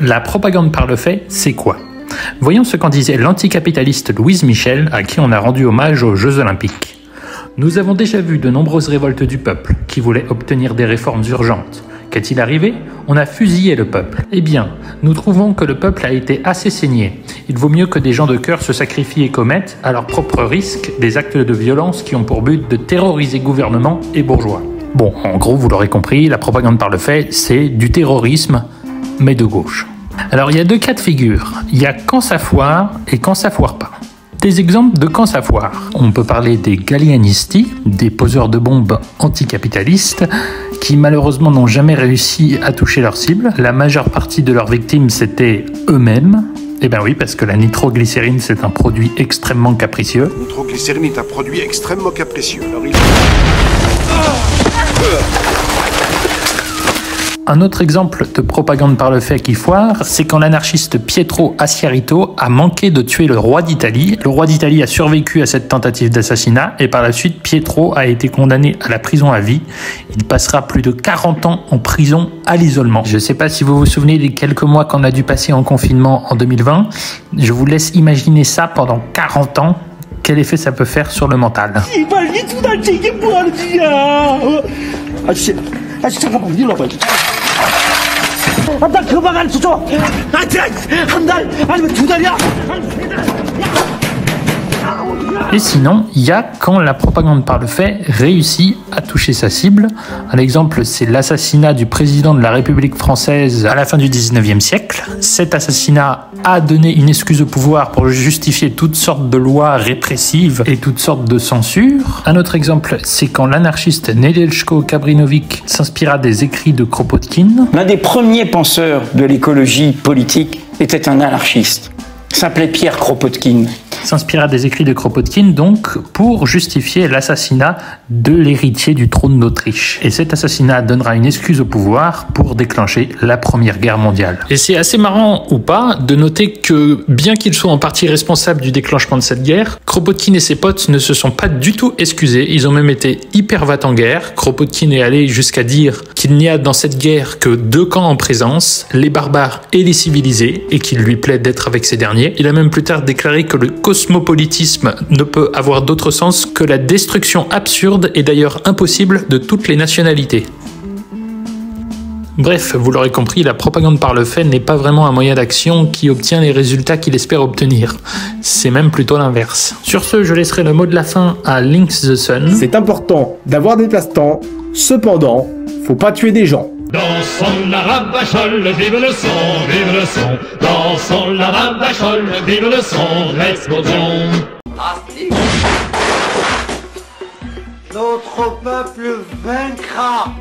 La propagande par le fait, c'est quoi? Voyons ce qu'en disait l'anticapitaliste Louise Michel, à qui on a rendu hommage aux Jeux Olympiques. Nous avons déjà vu de nombreuses révoltes du peuple, qui voulaient obtenir des réformes urgentes. Qu'est-il arrivé? On a fusillé le peuple. Eh bien, nous trouvons que le peuple a été assez saigné. Il vaut mieux que des gens de cœur se sacrifient et commettent, à leur propre risque, des actes de violence qui ont pour but de terroriser gouvernement et bourgeois. Bon, en gros, vous l'aurez compris, la propagande par le fait, c'est du terrorisme, mais de gauche. Alors, il y a deux cas de figure. Il y a quand ça foire et quand ça foire pas. Des exemples de quand ça foire. On peut parler des gallianistes, des poseurs de bombes anticapitalistes, qui malheureusement n'ont jamais réussi à toucher leur cible. La majeure partie de leurs victimes, c'était eux-mêmes. Eh bien oui, parce que la nitroglycérine, c'est un produit extrêmement capricieux. La nitroglycérine est un produit extrêmement capricieux. Alors Un autre exemple de propagande par le fait qui foire, c'est quand l'anarchiste Pietro Acciarito a manqué de tuer le roi d'Italie. Le roi d'Italie a survécu à cette tentative d'assassinat et par la suite, Pietro a été condamné à la prison à vie. Il passera plus de 40 ans en prison à l'isolement. Je ne sais pas si vous vous souvenez des quelques mois qu'on a dû passer en confinement en 2020. Je vous laisse imaginer ça pendant 40 ans. Quel effet ça peut faire sur le mental? Et sinon, il y a quand la propagande par le fait réussit à toucher sa cible. Un exemple, c'est l'assassinat du président de la République française à la fin du 19e siècle. Cet assassinat a donné une excuse au pouvoir pour justifier toutes sortes de lois répressives et toutes sortes de censures. Un autre exemple, c'est quand l'anarchiste Nedeljko Kabrinović s'inspira des écrits de Kropotkin. L'un des premiers penseurs de l'écologie politique était un anarchiste. Il s'appelait Pierre Kropotkin. S'inspira des écrits de Kropotkin, donc, pour justifier l'assassinat de l'héritier du trône d'Autriche. Et cet assassinat donnera une excuse au pouvoir pour déclencher la Première Guerre mondiale. Et c'est assez marrant, ou pas, de noter que, bien qu'il soit en partie responsable du déclenchement de cette guerre, Kropotkin et ses potes ne se sont pas du tout excusés. Ils ont même été hyper va-t-en-guerre. Kropotkin est allé jusqu'à dire qu'il n'y a dans cette guerre que deux camps en présence, les barbares et les civilisés, et qu'il lui plaît d'être avec ces derniers. Il a même plus tard déclaré que le cosmopolitisme ne peut avoir d'autre sens que la destruction absurde et d'ailleurs impossible de toutes les nationalités. Bref, vous l'aurez compris, la propagande par le fait n'est pas vraiment un moyen d'action qui obtient les résultats qu'il espère obtenir. C'est même plutôt l'inverse. Sur ce, je laisserai le mot de la fin à Links the Sun. C'est important d'avoir des passe-temps, cependant, faut pas tuer des gens. Dansons la rabachole, vive le son, dansons la rabachole, vive le son, l'explosion. Notre peuple vaincra.